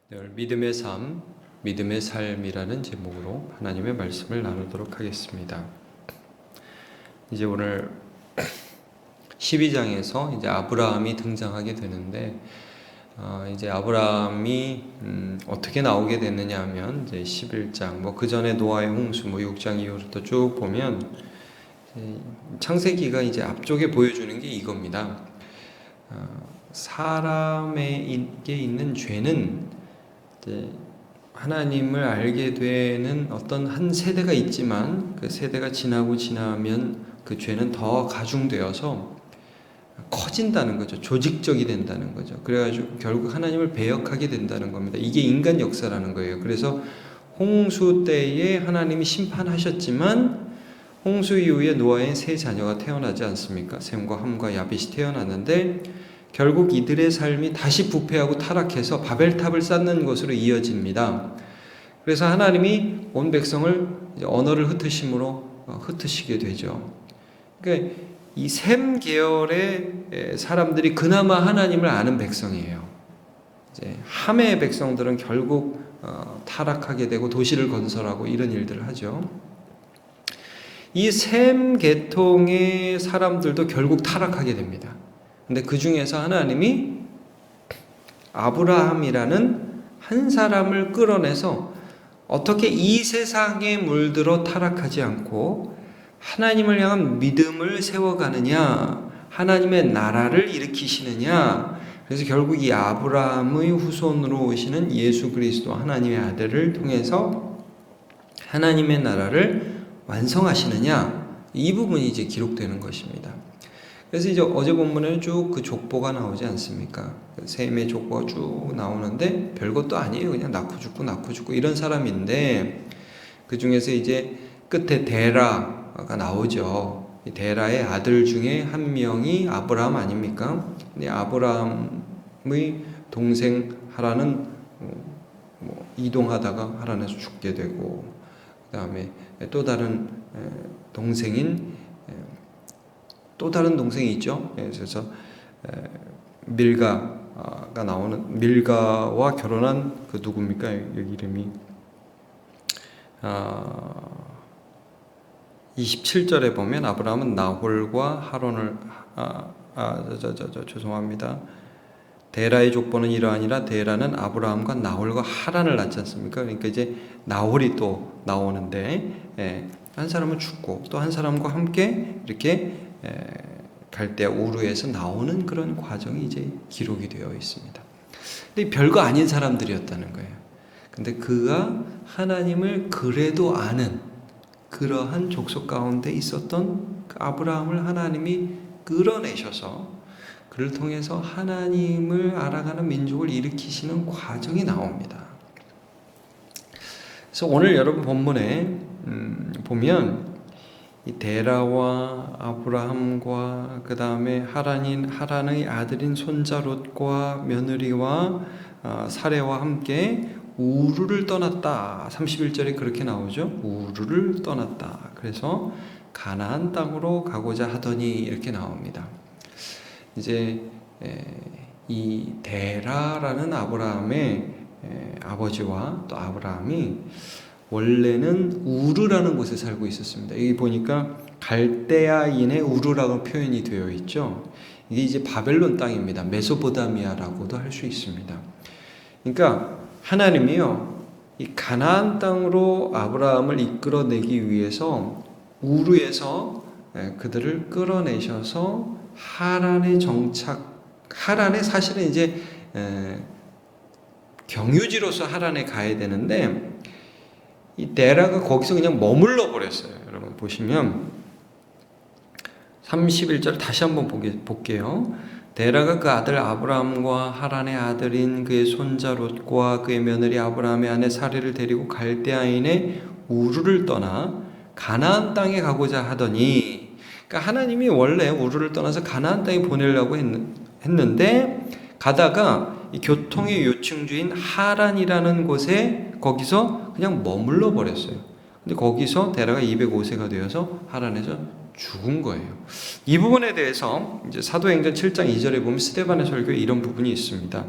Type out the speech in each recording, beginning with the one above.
오늘 믿음의 삶, 믿음의 삶이라는 제목으로 하나님의 말씀을 나누도록 하겠습니다. 이제 오늘 12장에서 이제 아브라함이 등장하게 되는데, 이제 아브라함이 어떻게 나오게 됐느냐 하면 이제 11장, 그 전에 노아의 홍수, 6장 이후부터 쭉 보면 창세기가 이제 앞쪽에 보여주는 게 이겁니다. 사람에게 있는 죄는 하나님을 알게 되는 어떤 한 세대가 있지만 그 세대가 지나면 그 죄는 더 가중되어서 커진다는 거죠. 조직적이 된다는 거죠. 그래가지고 결국 하나님을 배역하게 된다는 겁니다. 이게 인간 역사라는 거예요. 그래서 홍수 때에 하나님이 심판하셨지만 홍수 이후에 노아의 세 자녀가 태어나지 않습니까? 셈과 함과 야벳이 태어났는데 결국 이들의 삶이 다시 부패하고 타락해서 바벨탑을 쌓는 것으로 이어집니다. 그래서 하나님이 온 백성을 언어를 흩으심으로 흩으시게 되죠. 그러니까 이 셈 계열의 사람들이 그나마 하나님을 아는 백성이에요. 이제 함의 백성들은 결국 타락하게 되고 도시를 건설하고 이런 일들을 하죠. 이 셈 계통의 사람들도 결국 타락하게 됩니다. 근데 그 중에서 하나님이 아브라함이라는 한 사람을 끌어내서 어떻게 이 세상에 물들어 타락하지 않고 하나님을 향한 믿음을 세워가느냐, 하나님의 나라를 일으키시느냐. 그래서 결국 이 아브라함의 후손으로 오시는 예수 그리스도 하나님의 아들을 통해서 하나님의 나라를 완성하시느냐, 이 부분이 이제 기록되는 것입니다. 그래서 이제 어제 본문에는 쭉 그 족보가 나오지 않습니까? 셈의 족보가 쭉 나오는데 별것도 아니에요. 그냥 낳고 죽고 이런 사람인데 그 중에서 이제 끝에 데라가 나오죠. 데라의 아들 중에 한 명이 아브라함 아닙니까? 근데 아브라함의 동생 하란은 이동하다가 하란에서 죽게 되고, 그 다음에 또 다른 동생이 있죠. 그래서 밀가가 나오는, 밀가와 결혼한 그 누굽니까? 여기 이름이 27절에 보면 아브라함은 나홀과 하론을 죄송합니다. 데라의 족보는 이러하니라. 데라는 아브라함과 나홀과 하란을 낳지 않습니까? 그러니까 이제 나홀이 또 나오는데, 한 사람은 죽고 또 한 사람과 함께 이렇게 갈대아 우르에서 나오는 그런 과정이 이제 기록이 되어 있습니다. 근데 별거 아닌 사람들이었다는 거예요. 근데 그가 하나님을 그래도 아는 그러한 족속 가운데 있었던 그 아브라함을 하나님이 끌어내셔서 그를 통해서 하나님을 알아가는 민족을 일으키시는 과정이 나옵니다. 그래서 오늘 여러분 본문에 보면 이 데라와 아브라함과 그 다음에 하란의 아들인 손자 롯과 며느리와 사레와 함께 우르를 떠났다. 31절에 그렇게 나오죠. 우르를 떠났다. 그래서 가나안 땅으로 가고자 하더니 이렇게 나옵니다. 이제 이 데라라는 아브라함의 아버지와 또 아브라함이 원래는 우르라는 곳에 살고 있었습니다. 여기 보니까 갈대아인의 우르라고 표현이 되어 있죠. 이게 이제 바벨론 땅입니다. 메소포타미아라고도 할 수 있습니다. 그러니까 하나님이요, 이 가나안 땅으로 아브라함을 이끌어내기 위해서 우르에서 그들을 끌어내셔서 하란에 하란에 사실은 이제 경유지로서 하란에 가야 되는데 이 데라가 거기서 그냥 머물러 버렸어요. 여러분 보시면 31절 다시 한번 볼게요. 데라가 그 아들 아브라함과 하란의 아들인 그의 손자 롯과 그의 며느리 아브라함의 아내 사레를 데리고 갈대아인의 우르를 떠나 가나안 땅에 가고자 하더니, 그러니까 하나님이 원래 우르를 떠나서 가나안 땅에 보내려고 했는데 가다가 이 교통의 요충지인 하란이라는 곳에 거기서 그냥 머물러 버렸어요. 근데 거기서 데라가 205세가 되어서 하란에서 죽은 거예요. 이 부분에 대해서 이제 사도행전 7장 2절에 보면 스데반의 설교에 이런 부분이 있습니다.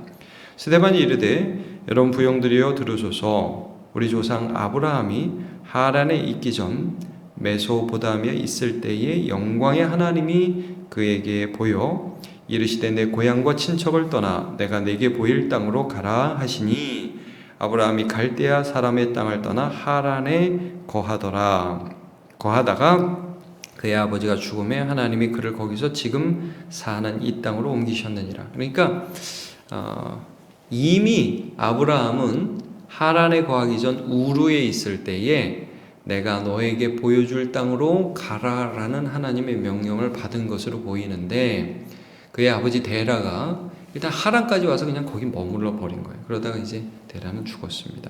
스데반이 이르되 여러분 부형들이여 들으소서. 우리 조상 아브라함이 하란에 있기 전 메소포타미아에 있을 때에 영광의 하나님이 그에게 보여 이르시되 내 고향과 친척을 떠나 내가 내게 보일 땅으로 가라 하시니 아브라함이 갈대아 사람의 땅을 떠나 하란에 거하다가 그의 아버지가 죽음에 하나님이 그를 거기서 지금 사는 이 땅으로 옮기셨느니라. 그러니까 이미 아브라함은 하란에 거하기 전 우르에 있을 때에 내가 너에게 보여줄 땅으로 가라라는 하나님의 명령을 받은 것으로 보이는데, 그의 아버지 데라가 일단 하란까지 와서 그냥 거기 머물러 버린 거예요. 그러다가 이제 데라는 죽었습니다.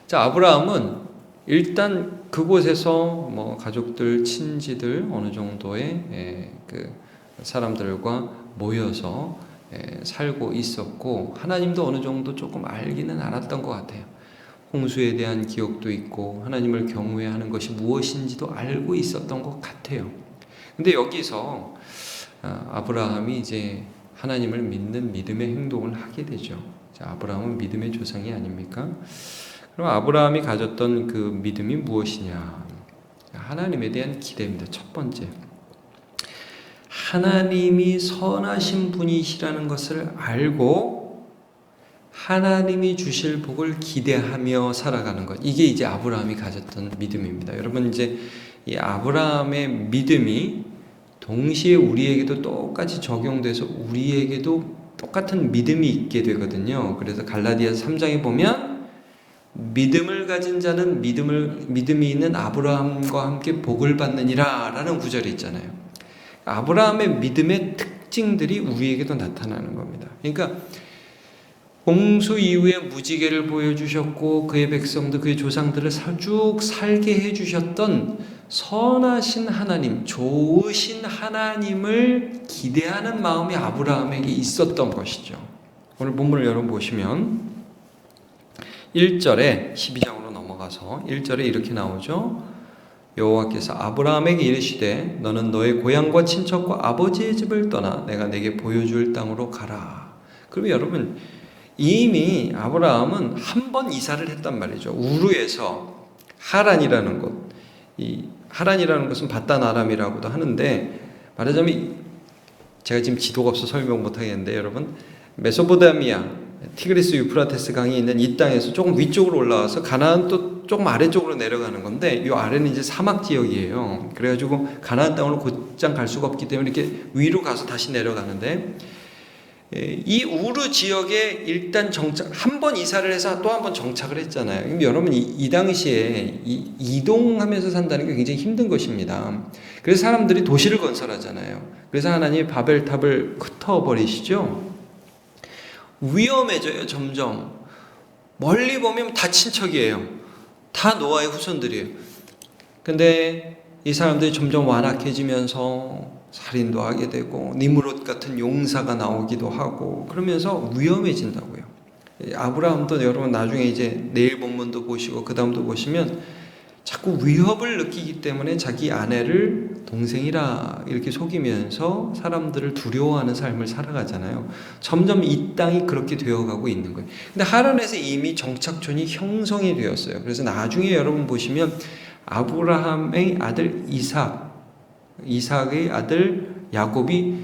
자, 아브라함은 일단 그곳에서 뭐 가족들, 친지들 어느 정도의 그 사람들과 모여서 살고 있었고, 하나님도 어느 정도 조금 알기는 알았던 것 같아요. 홍수에 대한 기억도 있고 하나님을 경외하는 것이 무엇인지도 알고 있었던 것 같아요. 근데 여기서 아브라함이 이제 하나님을 믿는 믿음의 행동을 하게 되죠. 자, 아브라함은 믿음의 조상이 아닙니까? 그럼 아브라함이 가졌던 그 믿음이 무엇이냐? 하나님에 대한 기대입니다. 첫 번째, 하나님이 선하신 분이시라는 것을 알고 하나님이 주실 복을 기대하며 살아가는 것. 이게 이제 아브라함이 가졌던 믿음입니다. 여러분, 이제 이 아브라함의 믿음이 동시에 우리에게도 똑같이 적용돼서 우리에게도 똑같은 믿음이 있게 되거든요. 그래서 갈라디아서 3장에 보면 믿음을 가진 자는 믿음이 있는 아브라함과 함께 복을 받느니라 라는 구절이 있잖아요. 아브라함의 믿음의 특징들이 우리에게도 나타나는 겁니다. 그러니까 홍수 이후에 무지개를 보여주셨고 그의 백성들, 그의 조상들을 쭉 살게 해주셨던 선하신 하나님, 좋으신 하나님을 기대하는 마음이 아브라함에게 있었던 것이죠. 오늘 본문을 여러분 보시면 1절에 12장으로 넘어가서 1절에 이렇게 나오죠. 여호와께서 아브라함에게 이르시되 너는 너의 고향과 친척과 아버지의 집을 떠나 내가 내게 보여줄 땅으로 가라. 그러면 여러분, 이미 아브라함은 한 번 이사를 했단 말이죠. 우르에서 하란이라는 곳, 이 하란이라는 것은 바단 아람이라고도 하는데, 말하자면 제가 지금 지도가 없어서 설명 못 하겠는데, 여러분 메소포타미아 티그리스 유프라테스 강이 있는 이 땅에서 조금 위쪽으로 올라와서 가나안 또 조금 아래쪽으로 내려가는 건데, 이 아래는 이제 사막 지역이에요. 그래가지고 가나안 땅으로 곧장 갈 수가 없기 때문에 이렇게 위로 가서 다시 내려가는데, 이 우르 지역에 일단 한 번 이사를 해서 또 한 번 정착을 했잖아요. 그럼 여러분 이 당시에 이동하면서 산다는 게 굉장히 힘든 것입니다. 그래서 사람들이 도시를 건설하잖아요. 그래서 하나님이 바벨탑을 흩어버리시죠. 위험해져요. 점점 멀리 보면 다 친척이에요. 다 노아의 후손들이에요. 근데 이 사람들이 점점 완악해지면서 살인도 하게 되고 니므롯 같은 용사가 나오기도 하고 그러면서 위험해진다고요. 아브라함도 여러분 나중에 이제 내일 본문도 보시고 그 다음도 보시면 자꾸 위협을 느끼기 때문에 자기 아내를 동생이라 이렇게 속이면서 사람들을 두려워하는 삶을 살아가잖아요. 점점 이 땅이 그렇게 되어가고 있는 거예요. 근데 하란에서 이미 정착촌이 형성이 되었어요. 그래서 나중에 여러분 보시면 아브라함의 아들 이삭의 아들 야곱이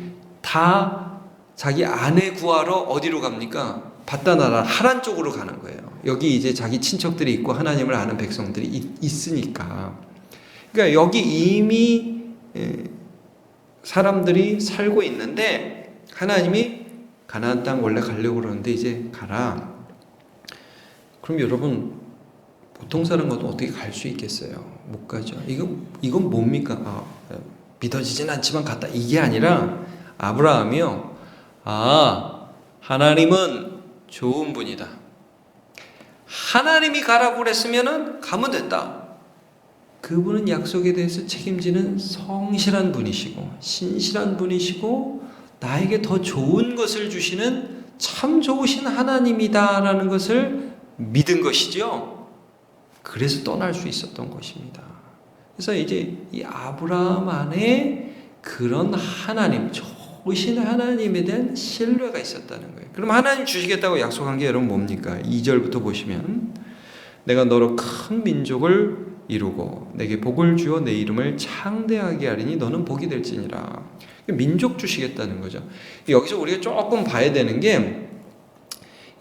다 자기 아내 구하러 어디로 갑니까? 바다나라 하란 쪽으로 가는 거예요. 여기 이제 자기 친척들이 있고 하나님을 아는 백성들이 있으니까. 그러니까 여기 이미 사람들이 살고 있는데 하나님이 가나안 땅 원래 가려고 그러는데 이제 가라. 그럼 여러분 보통 사람 같으면 어떻게 갈 수 있겠어요? 못 가죠. 이건 뭡니까? 믿어지진 않지만 갔다. 이게 아니라 아브라함이요. 하나님은 좋은 분이다. 하나님이 가라고 그랬으면은 가면 된다. 그분은 약속에 대해서 책임지는 성실한 분이시고 신실한 분이시고 나에게 더 좋은 것을 주시는 참 좋으신 하나님이다라는 것을 믿은 것이죠. 그래서 떠날 수 있었던 것입니다. 그래서 이제 이 아브라함 안에 그런 하나님, 오신 하나님에 대한 신뢰가 있었다는 거예요. 그럼 하나님 주시겠다고 약속한 게 여러분 뭡니까? 2절부터 보시면 내가 너로 큰 민족을 이루고 내게 복을 주어 내 이름을 창대하게 하리니 너는 복이 될지니라. 민족 주시겠다는 거죠. 여기서 우리가 조금 봐야 되는 게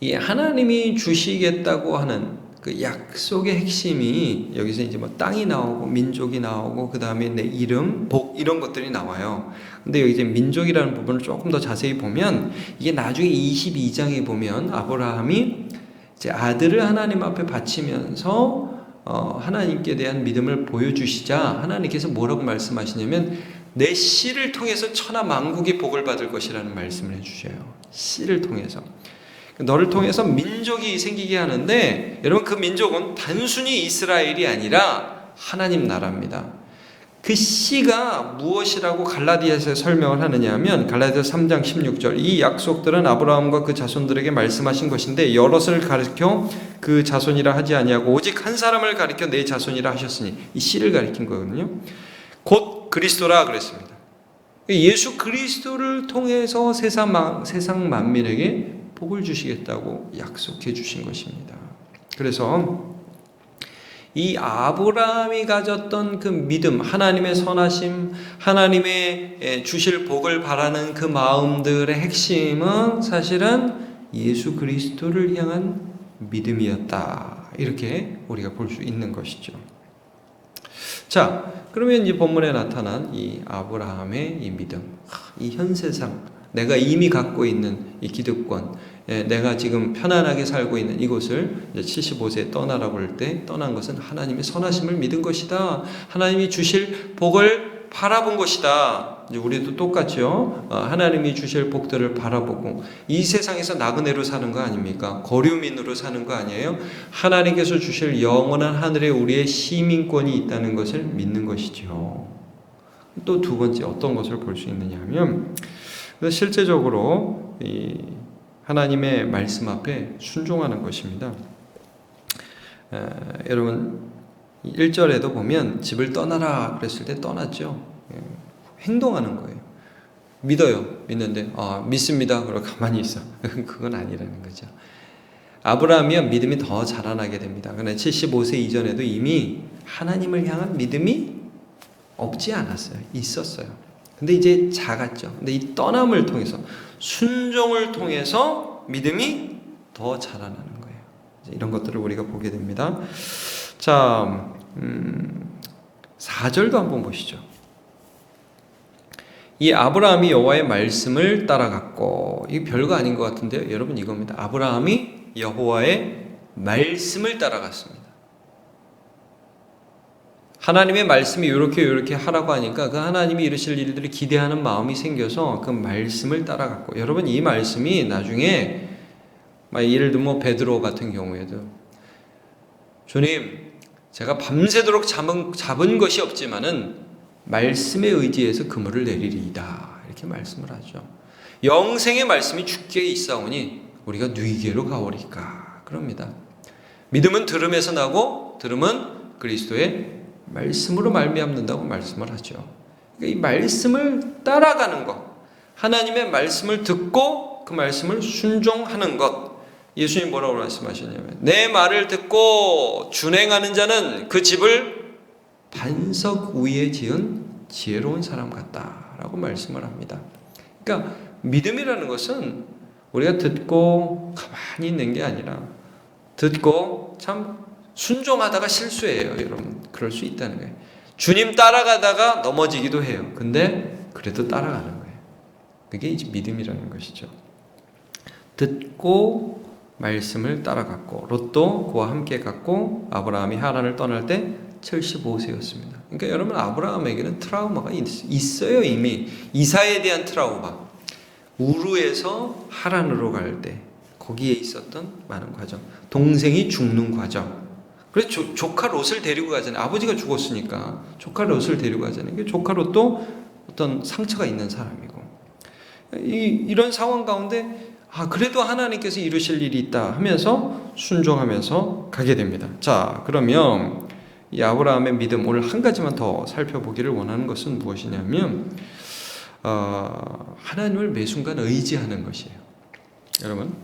이 하나님이 주시겠다고 하는 그 약속의 핵심이 여기서 이제 뭐 땅이 나오고 민족이 나오고 그 다음에 내 이름, 복 이런 것들이 나와요. 근데 여기 이제 민족이라는 부분을 조금 더 자세히 보면 이게 나중에 22장에 보면 아브라함이 이제 아들을 하나님 앞에 바치면서 하나님께 대한 믿음을 보여주시자 하나님께서 뭐라고 말씀하시냐면 내 씨를 통해서 천하 만국의 복을 받을 것이라는 말씀을 해주셔요. 씨를 통해서. 너를 통해서 민족이 생기게 하는데 여러분 그 민족은 단순히 이스라엘이 아니라 하나님 나라입니다. 그 씨가 무엇이라고 갈라디아서에 설명을 하느냐 하면 갈라디아서 3장 16절 이 약속들은 아브라함과 그 자손들에게 말씀하신 것인데 여럿을 가리켜 그 자손이라 하지 아니하고 오직 한 사람을 가리켜 내 자손이라 하셨으니 이 씨를 가리킨 거거든요. 곧 그리스도라 그랬습니다. 예수 그리스도를 통해서 세상 만민에게 복을 주시겠다고 약속해 주신 것입니다. 그래서 이 아브라함이 가졌던 그 믿음, 하나님의 선하심, 하나님의 주실 복을 바라는 그 마음들의 핵심은 사실은 예수 그리스도를 향한 믿음이었다. 이렇게 우리가 볼 수 있는 것이죠. 자, 그러면 이 본문에 나타난 이 아브라함의 이 믿음, 이 현 세상, 내가 이미 갖고 있는 이 기득권, 내가 지금 편안하게 살고 있는 이곳을 75세에 떠나라고 할 때 떠난 것은 하나님의 선하심을 믿은 것이다. 하나님이 주실 복을 바라본 것이다. 이제 우리도 똑같죠. 하나님이 주실 복들을 바라보고 이 세상에서 나그네로 사는 거 아닙니까? 거류민으로 사는 거 아니에요? 하나님께서 주실 영원한 하늘에 우리의 시민권이 있다는 것을 믿는 것이죠. 또 두 번째 어떤 것을 볼 수 있느냐 하면 실제적으로 이 하나님의 말씀 앞에 순종하는 것입니다. 여러분 1절에도 보면 집을 떠나라 그랬을 때 떠났죠. 행동하는 거예요. 믿어요. 믿는데 믿습니다. 그러고 가만히 있어. 그건 아니라는 거죠. 아브라함이야 믿음이 더 자라나게 됩니다. 그러나 75세 이전에도 이미 하나님을 향한 믿음이 없지 않았어요. 있었어요. 근데 이제 작았죠. 근데 이 떠남을 통해서 순종을 통해서 믿음이 더 자라나는 거예요. 이런 것들을 우리가 보게 됩니다. 자, 4절도 한번 보시죠. 이 아브라함이 여호와의 말씀을 따라갔고 이게 별거 아닌 것 같은데요. 여러분 이겁니다. 아브라함이 여호와의 말씀을 따라갔습니다. 하나님의 말씀이 이렇게 하라고 하니까 그 하나님이 이루실 일들을 기대하는 마음이 생겨서 그 말씀을 따라갔고 여러분 이 말씀이 나중에 예를 들면 베드로 같은 경우에도 주님 제가 밤새도록 잡은 것이 없지만은 말씀에 의지해서 그물을 내리리이다 이렇게 말씀을 하죠. 영생의 말씀이 주께 있사오니 우리가 누이게로 가오리까 그럽니다. 믿음은 들음에서 나고 들음은 그리스도의 말씀으로 말미암는다고 말씀을 하죠. 그러니까 이 말씀을 따라가는 것, 하나님의 말씀을 듣고 그 말씀을 순종하는 것. 예수님 뭐라고 말씀하셨냐면 내 말을 듣고 준행하는 자는 그 집을 반석 위에 지은 지혜로운 사람 같다라고 말씀을 합니다. 그러니까 믿음이라는 것은 우리가 듣고 가만히 있는 게 아니라 듣고 참 순종하다가 실수해요, 여러분. 그럴 수 있다는 거예요. 주님 따라가다가 넘어지기도 해요. 근데 그래도 따라가는 거예요. 그게 이제 믿음이라는 것이죠. 듣고 말씀을 따라갔고 롯도 그와 함께 갔고 아브라함이 하란을 떠날 때 75세였습니다. 그러니까 여러분 아브라함에게는 트라우마가 있어요. 이미 이사에 대한 트라우마. 우르에서 하란으로 갈 때 거기에 있었던 많은 과정. 동생이 죽는 과정. 그래서 조카 롯을 데리고 가잖아요. 아버지가 죽었으니까 조카 롯을 데리고 가잖아요. 조카 롯도 어떤 상처가 있는 사람이고 이런 상황 가운데 그래도 하나님께서 이루실 일이 있다 하면서 순종하면서 가게 됩니다. 자, 그러면 이 아브라함의 믿음 오늘 한 가지만 더 살펴보기를 원하는 것은 무엇이냐면 하나님을 매 순간 의지하는 것이에요. 여러분,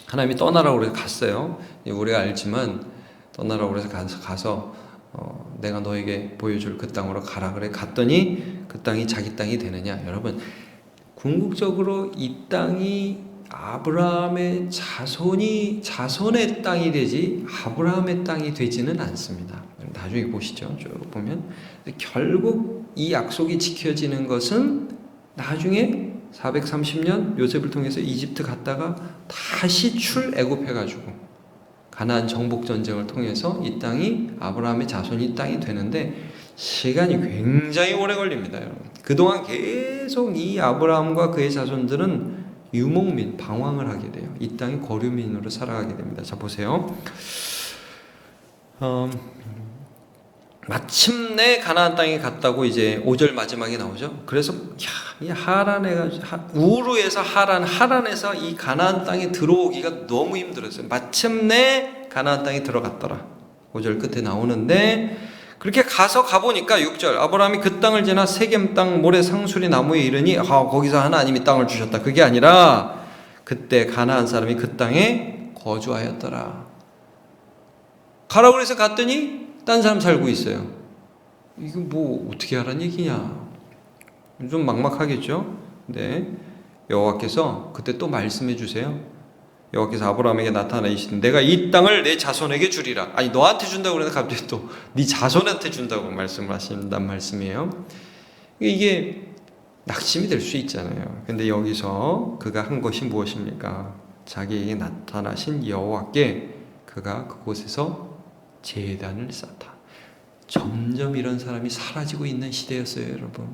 하나님이 떠나라고 그래서 갔어요. 우리가 알지만 떠나라고 그래서 가서 내가 너에게 보여줄 그 땅으로 가라 그래 갔더니 그 땅이 자기 땅이 되느냐? 여러분, 궁극적으로 이 땅이 아브라함의 자손의 땅이 되지 아브라함의 땅이 되지는 않습니다. 나중에 보시죠. 쭉 보면 결국 이 약속이 지켜지는 것은 나중에 430년 요셉을 통해서 이집트 갔다가 다시 출애굽해가지고 가나안 정복 전쟁을 통해서 이 땅이 아브라함의 자손이 땅이 되는데 시간이 굉장히 오래 걸립니다, 여러분. 그동안 계속 이 아브라함과 그의 자손들은 유목민, 방황을 하게 돼요. 이 땅이 거류민으로 살아가게 됩니다. 자, 보세요. 마침내 가나안 땅에 갔다고 이제 5절 마지막에 나오죠. 그래서 이 우르에서 하란에서 이 가나안 땅에 들어오기가 너무 힘들었어요. 마침내 가나안 땅에 들어갔더라. 5절 끝에 나오는데 그렇게 가보니까 6절 아브라함이 그 땅을 지나 세겜 땅 모래 상수리 나무에 이르니 거기서 하나님이 땅을 주셨다. 그게 아니라 그때 가나안 사람이 그 땅에 거주하였더라. 가라고 그래서 갔더니 딴 사람 살고 있어요. 이거 뭐 어떻게 하란 얘기냐? 좀 막막하겠죠? 근데 여호와께서 그때 또 말씀해 주세요. 여호와께서 아브라함에게 나타나 이르시되 내가 이 땅을 내 자손에게 주리라. 아니 너한테 준다고 그러는데 갑자기 또 네 자손한테 준다고 말씀을 하신단 말씀이에요. 이게 낙심이 될 수 있잖아요. 근데 여기서 그가 한 것이 무엇입니까? 자기에게 나타나신 여호와께 그가 그곳에서 제단을 쌓다. 점점 이런 사람이 사라지고 있는 시대였어요, 여러분.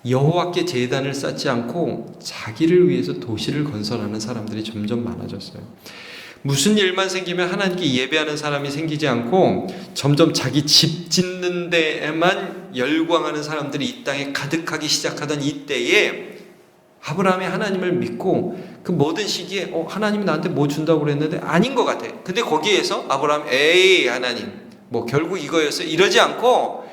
여호와께 제단을 쌓지 않고 자기를 위해서 도시를 건설하는 사람들이 점점 많아졌어요. 무슨 일만 생기면 하나님께 예배하는 사람이 생기지 않고 점점 자기 집 짓는 데에만 열광하는 사람들이 이 땅에 가득하기 시작하던 이때에 아브라함이 하나님을 믿고 그 모든 시기에 하나님이 나한테 뭐 준다고 그랬는데 아닌 것 같아. 근데 거기에서 아브라함 에이 하나님 뭐 결국 이거였어요. 이러지 않고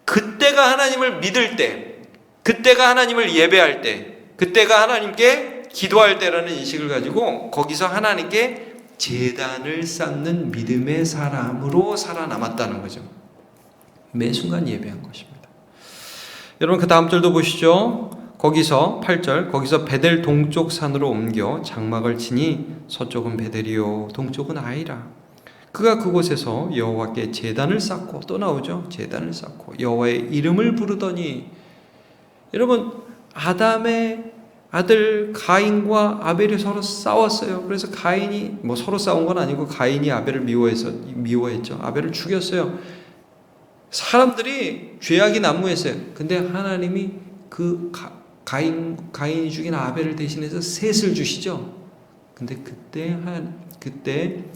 그때가 하나님을 믿을 때, 그때가 하나님을 예배할 때, 그때가 하나님께 기도할 때라는 인식을 가지고 거기서 하나님께 제단을 쌓는 믿음의 사람으로 살아남았다는 거죠. 매 순간 예배한 것입니다. 여러분 그 다음 절도 보시죠. 거기서 8절 거기서 베델 동쪽 산으로 옮겨 장막을 치니 서쪽은 베델이요 동쪽은 아이라. 그가 그곳에서 여호와께 제단을 쌓고 또 나오죠. 제단을 쌓고 여호와의 이름을 부르더니 여러분 아담의 아들 가인과 아벨이 서로 싸웠어요. 그래서 가인이 뭐 서로 싸운 건 아니고 가인이 아벨을 미워했죠. 아벨을 죽였어요. 사람들이 죄악이 난무했어요. 근데 하나님이 그 가인이 죽인 아벨을 대신해서 셋을 주시죠. 근데 그때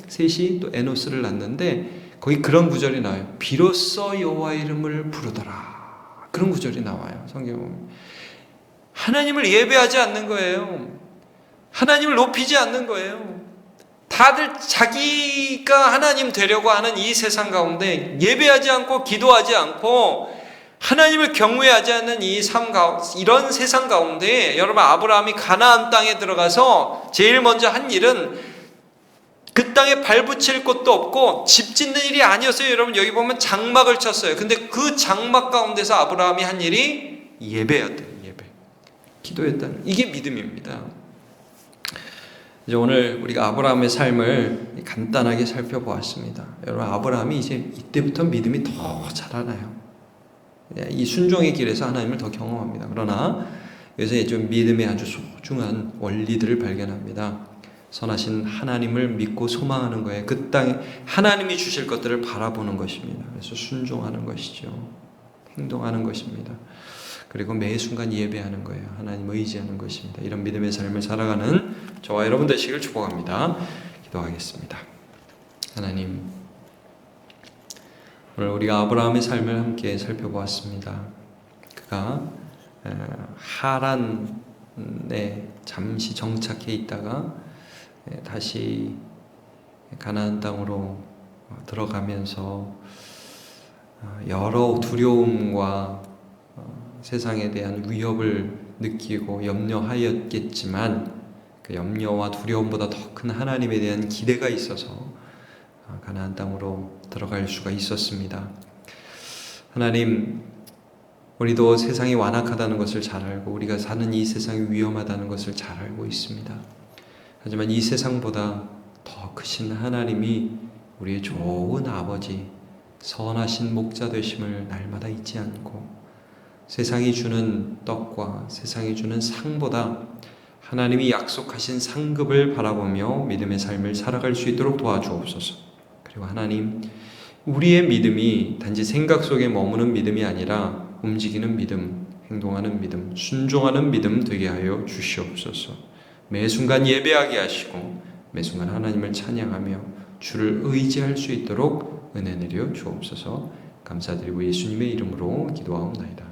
셋이 또 에노스를 낳는데 거기 그런 구절이 나와요. 비로소 여호와의 이름을 부르더라. 그런 구절이 나와요. 성경에 보면. 하나님을 예배하지 않는 거예요. 하나님을 높이지 않는 거예요. 다들 자기가 하나님 되려고 하는 이 세상 가운데 예배하지 않고 기도하지 않고 하나님을 경외하지 않는 이런 세상 가운데 여러분 아브라함이 가나안 땅에 들어가서 제일 먼저 한 일은 그 땅에 발붙일 곳도 없고 집 짓는 일이 아니었어요. 여러분 여기 보면 장막을 쳤어요. 근데 그 장막 가운데서 아브라함이 한 일이 예배였대요. 기도했다는 이게 믿음입니다. 이제 오늘 우리가 아브라함의 삶을 간단하게 살펴보았습니다. 여러분 아브라함이 이제 이때부터 믿음이 더 자라나요. 이 순종의 길에서 하나님을 더 경험합니다. 그러나 여기서 좀 믿음의 아주 소중한 원리들을 발견합니다. 선하신 하나님을 믿고 소망하는 거예요. 그 땅에 하나님이 주실 것들을 바라보는 것입니다. 그래서 순종하는 것이죠. 행동하는 것입니다. 그리고 매 순간 예배하는 거예요. 하나님 의지하는 것입니다. 이런 믿음의 삶을 살아가는 저와 여러분 되시길 축복합니다. 기도하겠습니다. 하나님, 오늘 우리가 아브라함의 삶을 함께 살펴보았습니다. 그가 하란에 잠시 정착해 있다가 다시 가나안 땅으로 들어가면서 여러 두려움과 세상에 대한 위협을 느끼고 염려하였겠지만 그 염려와 두려움보다 더 큰 하나님에 대한 기대가 있어서 가나안 땅으로 들어갈 수가 있었습니다. 하나님, 우리도 세상이 완악하다는 것을 잘 알고 우리가 사는 이 세상이 위험하다는 것을 잘 알고 있습니다. 하지만 이 세상보다 더 크신 하나님이 우리의 좋은 아버지, 선하신 목자 되심을 날마다 잊지 않고 세상이 주는 떡과 세상이 주는 상보다 하나님이 약속하신 상급을 바라보며 믿음의 삶을 살아갈 수 있도록 도와주옵소서. 그리고 하나님, 우리의 믿음이 단지 생각 속에 머무는 믿음이 아니라 움직이는 믿음, 행동하는 믿음, 순종하는 믿음 되게 하여 주시옵소서. 매 순간 예배하게 하시고 매 순간 하나님을 찬양하며 주를 의지할 수 있도록 은혜 내려 주옵소서. 감사드리고 예수님의 이름으로 기도하옵나이다.